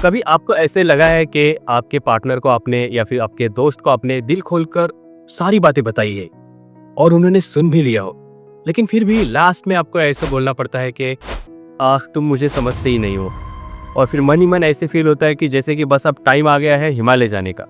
कभी आपको ऐसे लगा है कि आपके पार्टनर को आपने या फिर आपके दोस्त को आपने दिल खोलकर सारी बातें बताई है और उन्होंने सुन भी लिया हो, लेकिन फिर भी लास्ट में आपको ऐसे बोलना पड़ता है कि आह तुम मुझे समझते ही नहीं हो, और फिर मन ही मन ऐसे फील होता है कि जैसे कि बस अब टाइम आ गया है हिमालय जाने का।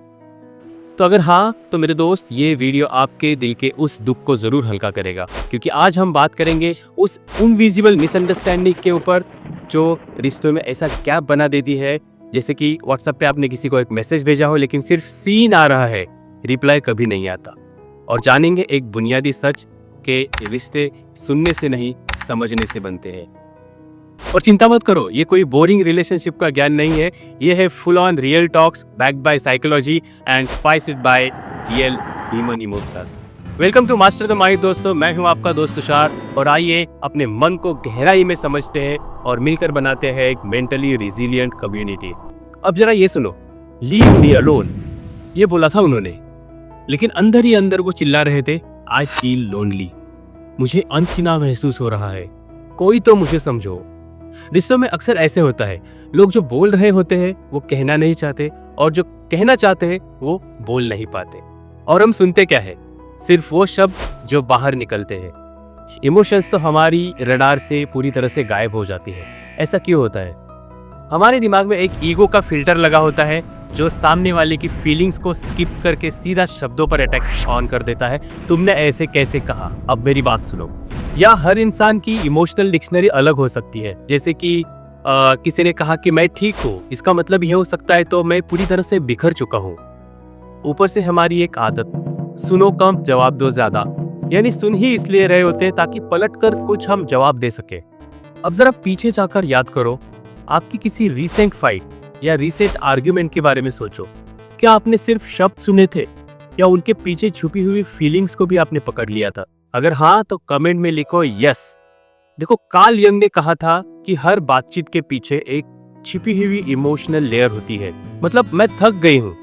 तो अगर हाँ तो मेरे दोस्त, ये वीडियो आपके दिल के उस दुख को जरूर हल्का करेगा, क्योंकि आज हम बात करेंगे उस इनविजिबल मिसअंडरस्टैंडिंग के ऊपर जो रिश्तों में ऐसा गैप बना देती है। जैसे कि व्हाट्सएप पे आपने किसी को एक मैसेज भेजा हो लेकिन सिर्फ सीन आ रहा है, रिप्लाई कभी नहीं आता। और जानेंगे एक बुनियादी सच के रिश्ते सुनने से नहीं समझने से बनते हैं। और चिंता मत करो, ये कोई बोरिंग रिलेशनशिप का ज्ञान नहीं है, ये है full on real talks backed by psychology and spiced by real human emotions. Welcome to master the mind दोस्तों, मैं हूं आपका दोस्त तुषार, और आइए अपने मन को गहराई में समझते हैं और मिलकर बनाते हैं एक मेंटली रिजिलियंट कम्युनिटी। अब जरा ये सुनो, लीव मी अलोन, ये बोला था उन्होंने, लेकिन अंदर ही अंदर वो चिल्ला रहे थे आई फील लोनली, मुझे अनसीना महसूस हो रहा है, कोई तो मुझे समझो। रिश्तों में अक्सर ऐसे होता है, लोग जो बोल रहे होते हैं वो कहना नहीं चाहते, और जो कहना चाहते हैं वो बोल नहीं पाते, और हम सुनते क्या है, सिर्फ वो शब्द जो बाहर निकलते हैं। इमोशंस तो हमारी रडार से पूरी तरह से गायब हो जाती है। ऐसा क्यों होता है? हमारे दिमाग में एक ईगो का फिल्टर लगा होता है जो सामने वाले की फीलिंग्स को स्किप करके सीधा शब्दों पर अटैक ऑन कर देता है। तुमने ऐसे कैसे कहा, अब मेरी बात सुनो। या हर इंसान की इमोशनल डिक्शनरी अलग हो सकती है। जैसे कि किसी ने कहा कि मैं ठीक हूँ, इसका मतलब यह हो सकता है तो मैं पूरी तरह से बिखर चुका हूँ। ऊपर से हमारी एक आदत, सुनो कम जवाब दो ज्यादा, यानी सुन ही इसलिए रहे होते हैं ताकि पलट कर कुछ हम जवाब दे सके। अब जरा पीछे जाकर याद करो, आपकी किसी रीसेंट फाइट या रीसेंट आर्ग्यूमेंट के बारे में सोचो। क्या आपने सिर्फ शब्द सुने थे या उनके पीछे छुपी हुई फीलिंग्स को भी आपने पकड़ लिया था? अगर हाँ तो कमेंट में लिखो यस। देखो, कार्ल यंग ने कहा था कि हर बातचीत के पीछे एक छिपी हुई इमोशनल लेयर होती है। मतलब मैं थक गई हूँ,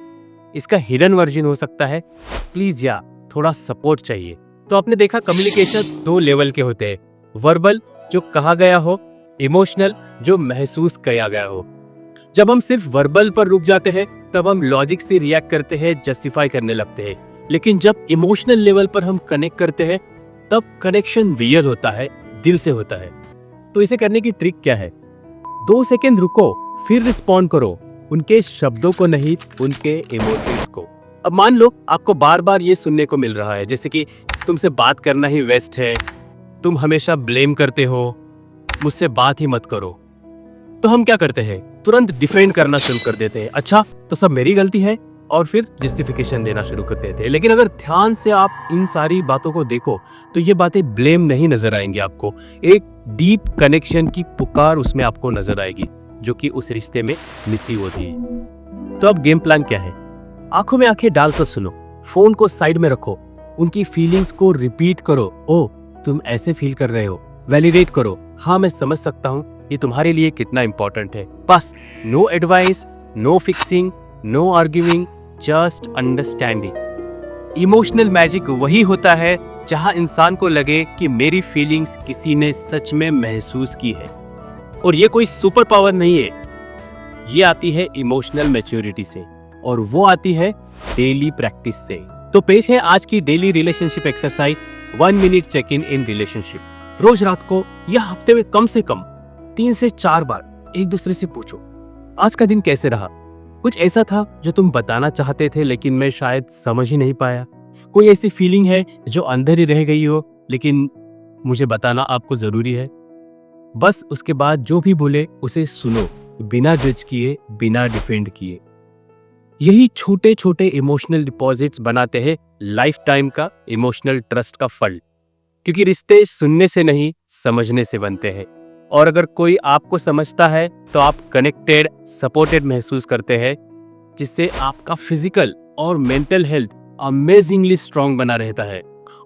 इसका हिडन वर्जन हो सकता है, प्लीज या थोड़ा सपोर्ट चाहिए। तो आपने देखा, कम्युनिकेशन दो लेवल के होते हैं, वर्बल जो कहा गया हो, इमोशनल जो महसूस किया गया हो। जब हम सिर्फ वर्बल पर रुक जाते हैं तब हम लॉजिक से रिएक्ट करते हैं, जस्टिफाई करने लगते हैं, लेकिन जब इमोशनल लेवल पर हम कनेक्ट करते हैं तब कनेक्शन रियल होता है, दिल से होता है। तो इसे करने की ट्रिक क्या है? 2 सेकंड रुको, फिर रिस्पॉन्ड करो, उनके शब्दों को नहीं, उनके इमोशंस को। अब मान लो आपको बार बार ये सुनने को मिल रहा है, जैसे कि तुमसे बात करना ही वेस्ट है, तुम हमेशा ब्लेम करते हो, मुझसे बात ही मत करो। तो हम क्या करते हैं? तुरंत डिफेंड करना शुरू कर देते हैं, अच्छा तो सब मेरी गलती है, और फिर जस्टिफिकेशन देना शुरू कर देते हैं। लेकिन अगर ध्यान से आप इन सारी बातों को देखो तो ये बातें ब्लेम नहीं नजर आएंगी आपको, एक डीप कनेक्शन की पुकार उसमें आपको नजर आएगी, जो कि उस रिश्ते में मिसी होती है। तो अब गेम प्लान क्या है? आंखों में आंखें डालकर सुनो, फोन को साइड में रखो, उनकी फीलिंग्स को रिपीट करो। ओ तुम ऐसे फील कर रहे हो, वैलिडेट करो, हाँ मैं समझ सकता हूँ ये तुम्हारे लिए कितना इंपॉर्टेंट है। बस no advice, no fixing, no arguing, just understanding. Emotional magic वही होता है जहां इंसान को लगे कि मेरी फीलिंग्स किसी ने सच में महसूस की है। और ये कोई सुपर पावर नहीं है, ये आती है इमोशनल मैच्योरिटी से, और वो आती है डेली प्रैक्टिस से। तो पेश है आज की daily relationship exercise, 1 minute check in relationship. रोज रात को या हफ्ते में कम से कम 3 से 4 बार एक दूसरे से पूछो, आज का दिन कैसे रहा? कुछ ऐसा था जो तुम बताना चाहते थे लेकिन मैं शायद समझ ही नहीं पाया? कोई ऐसी फीलिंग है जो अंदर ही रह गई हो लेकिन मुझे बताना आपको जरूरी है? बस उसके बाद जो भी बोले उसे सुनो, बिना जज किए, बिना डिफेंड किए। यही छोटे छोटे इमोशनल डिपॉजिट्स बनाते हैं लाइफ टाइम का इमोशनल ट्रस्ट का फल, क्योंकि रिश्ते सुनने से नहीं समझने से बनते हैं। और अगर कोई आपको समझता है तो आप कनेक्टेड, सपोर्टेड महसूस करते हैं, जिससे आपका फिजिकल और मेंटल हेल्थ अमेजिंगली स्ट्रांग बना रहता है।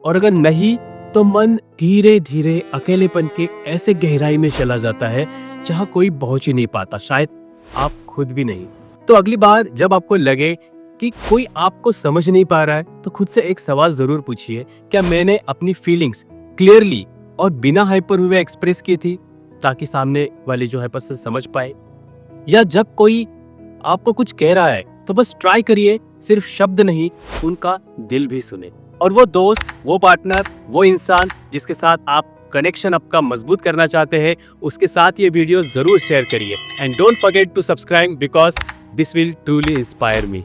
और अगर नहीं तो मन धीरे धीरे अकेलेपन के ऐसे गहराई में चला जाता है जहां कोई पहुंच ही नहीं पाता, शायद आप खुद भी नहीं। तो अगली बार जब आपको लगे कि कोई आपको समझ नहीं पा रहा है तो खुद से एक सवाल जरूर पूछिए, क्या मैंने अपनी फीलिंग्स क्लियरली और बिना हाइपर हुए एक्सप्रेस की थी, ताकि सामने वाले जो है पर्सन समझ पाए? या जब कोई आपको कुछ कह रहा है तो बस ट्राई करिए, सिर्फ शब्द नहीं उनका दिल भी सुने। और वो दोस्त, वो पार्टनर, वो इंसान जिसके साथ आप कनेक्शन आपका मजबूत करना चाहते हैं, उसके साथ ये वीडियो जरूर शेयर करिए। And don't forget to subscribe because this will truly inspire me.